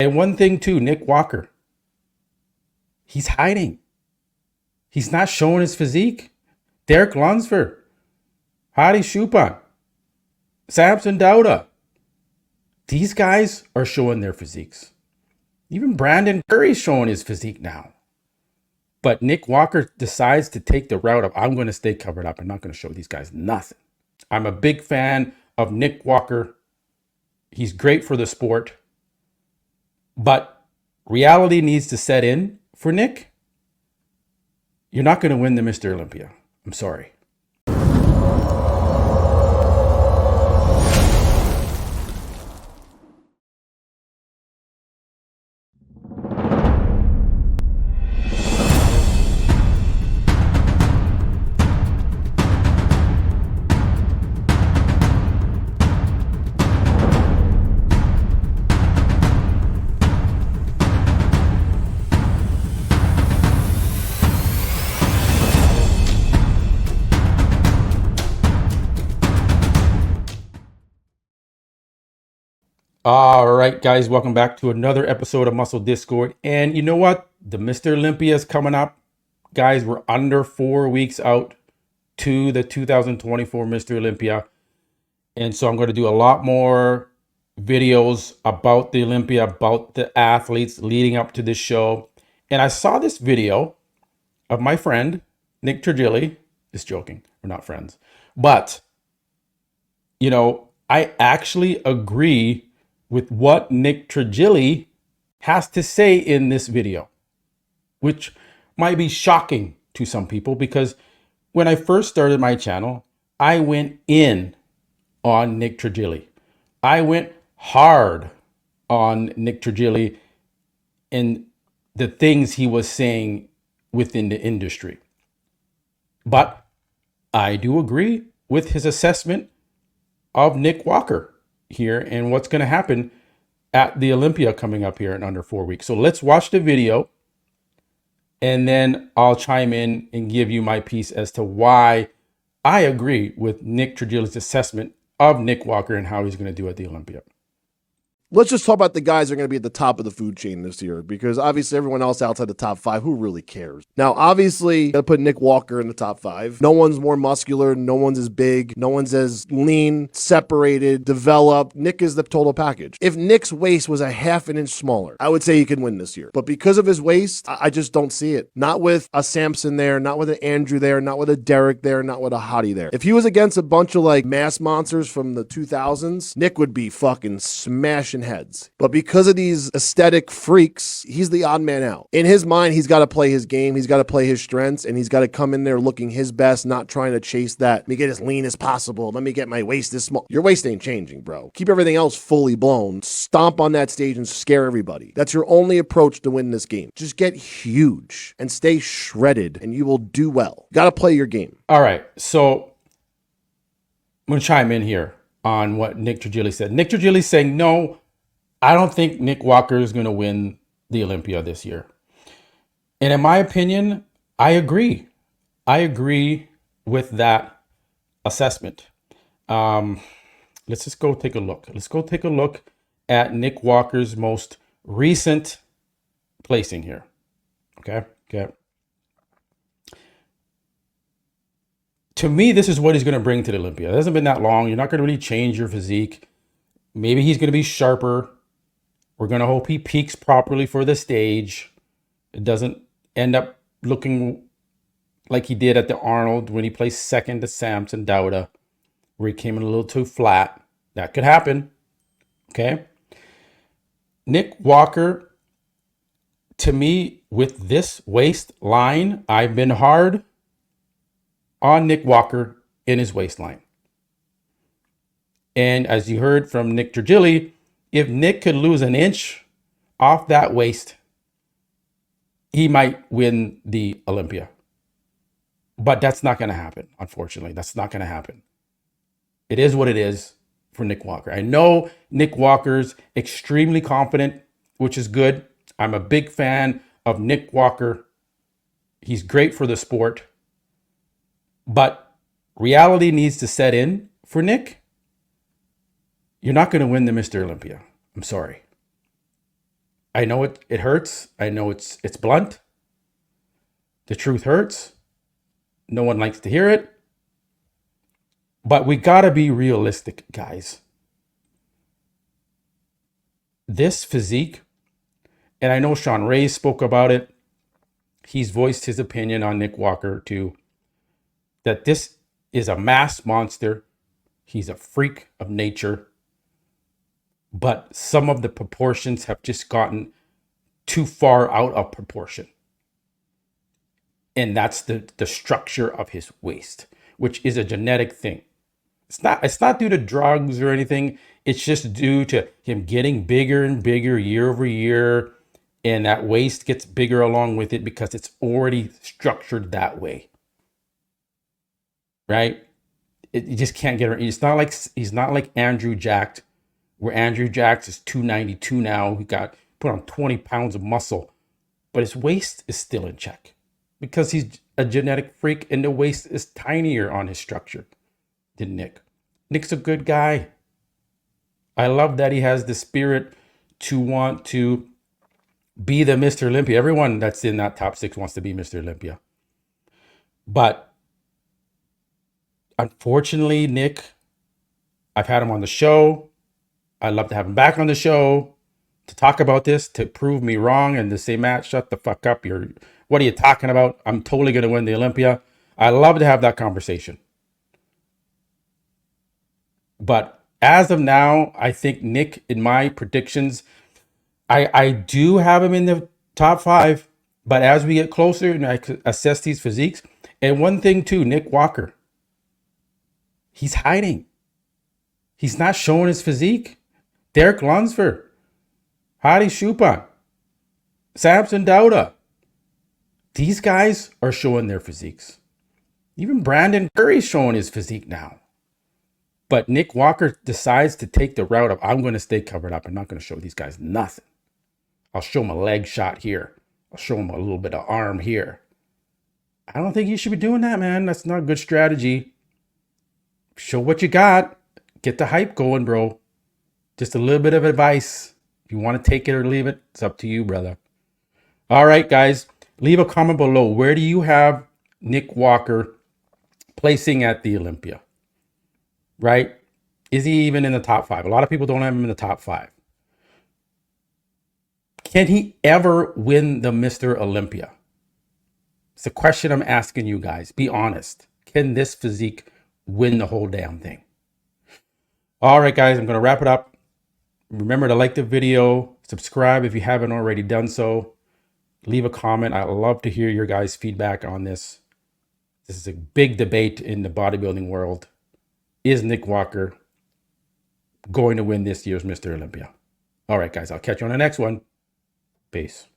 And one thing too, Nick Walker, he's hiding. He's not showing his physique. Derek Lunsford, Hadi Choopan, Samson Dauda. These guys are showing their physiques. Even Brandon Curry's showing his physique now. But Nick Walker decides to take the route of, I'm going to stay covered up. I'm not going to show these guys nothing. I'm a big fan of Nick Walker. He's great for the sport. But reality needs to set in for Nick. You're not going to win the Mr. Olympia. I'm sorry. All right, guys, welcome back to another episode of Muscle Discord. And you know what? The Mr. Olympia is coming up. Guys, we're under 4 weeks out to the 2024 Mr. Olympia. And so I'm going to do a lot more videos about the Olympia, about the athletes leading up to this show. And I saw this video of my friend, Nick Trigili. Just joking, we're not friends. But, you know, I actually agree with what Nick Trigili has to say in this video, which might be shocking to some people because when I first started my channel, I went in on Nick Trigili. I went hard on Nick Trigili and the things he was saying within the industry. But I do agree with his assessment of Nick Walker here and what's going to happen at the Olympia coming up here in under 4 weeks. So let's watch the video and then I'll chime in and give you my piece as to why I agree with Nick Trigili's assessment of Nick Walker and how he's going to do at the Olympia. Let's just talk about the guys that are going to be at the top of the food chain this year, because obviously everyone else outside the top five, who really cares? Now, obviously, you got to put Nick Walker in the top five. No one's more muscular. No one's as big. No one's as lean, separated, developed. Nick is the total package. If Nick's waist was a half an inch smaller, I would say he could win this year. But because of his waist, I just don't see it. Not with a Samson there, not with an Andrew there, not with a Derek there, not with a Hottie there. If he was against a bunch of like mass monsters from the 2000s, Nick would be fucking smashing heads. But because of these aesthetic freaks, he's the odd man out. In his mind, he's got to play his game, he's got to play his strengths, and he's got to come in there looking his best, not trying to chase that. Let me get as lean as possible. Let me get my waist this small. Your waist ain't changing, bro. Keep everything else fully blown. Stomp on that stage and scare everybody. That's your only approach to win this game. Just get huge and stay shredded, and you will do well. Got to play your game. All right, so I'm going to chime in here on what Nick Trigili said. Nick Trigili saying, no, I don't think Nick Walker is going to win the Olympia this year. And in my opinion, I agree. I agree with that assessment. Let's just go take a look. Let's go take a look at Nick Walker's most recent placing here. Okay. To me, this is what he's going to bring to the Olympia. It hasn't been that long. You're not going to really change your physique. Maybe he's going to be sharper. We're going to hope he peaks properly for the stage. It doesn't end up looking like he did at the Arnold when he placed second to Samson Dauda, where he came in a little too flat. That could happen. Okay. Nick Walker, to me, with this waistline, I've been hard on Nick Walker in his waistline. And as you heard from Nick Trigili, if Nick could lose an inch off that waist, he might win the Olympia. But that's not going to happen, unfortunately. That's not going to happen. It is what it is for Nick Walker. I know Nick Walker's extremely confident, which is good. I'm a big fan of Nick Walker. He's great for the sport. But reality needs to set in for Nick. You're not going to win the Mr. Olympia. I'm sorry. I know it hurts. I know it's blunt. The truth hurts. No one likes to hear it. But we got to be realistic, guys. This physique, and I know Sean Ray spoke about it. He's voiced his opinion on Nick Walker too, that this is a mass monster. He's a freak of nature. But some of the proportions have just gotten too far out of proportion. And that's the structure of his waist, which is a genetic thing. It's not due to drugs or anything. It's just due to him getting bigger and bigger year over year. And that waist gets bigger along with it because it's already structured that way. Right? You just can't get it. He's not like Andrew Jacked, where Andrew Jacked is 292 now. He got put on 20 pounds of muscle, but his waist is still in check because he's a genetic freak and the waist is tinier on his structure than Nick. Nick's a good guy. I love that he has the spirit to want to be the Mr. Olympia. Everyone that's in that top 6 wants to be Mr. Olympia. But unfortunately, Nick, I've had him on the show. I'd love to have him back on the show to talk about this, to prove me wrong and to say, Matt, shut the fuck up. What are you talking about? I'm totally going to win the Olympia. I love to have that conversation. But as of now, I think Nick, in my predictions, I do have him in the top 5. But as we get closer and I assess these physiques, and one thing too, Nick Walker, he's hiding. He's not showing his physique. Derek Lunsford, Hadi Choopan, Samson Dauda. These guys are showing their physiques. Even Brandon Curry's showing his physique now. But Nick Walker decides to take the route of, I'm going to stay covered up. I'm not going to show these guys nothing. I'll show them a leg shot here. I'll show them a little bit of arm here. I don't think you should be doing that, man. That's not a good strategy. Show what you got. Get the hype going, bro. Just a little bit of advice. If you want to take it or leave it, it's up to you, brother. All right, guys. Leave a comment below. Where do you have Nick Walker placing at the Olympia? Right? Is he even in the top 5? A lot of people don't have him in the top 5. Can he ever win the Mr. Olympia? It's a question I'm asking you guys. Be honest. Can this physique win the whole damn thing? All right, guys, I'm going to wrap it up. Remember to like the video, subscribe if you haven't already done so. Leave a comment. I'd love to hear your guys' feedback on this. This is a big debate in the bodybuilding world. Is Nick Walker going to win this year's Mr. Olympia? All right, guys, I'll catch you on the next one. Peace.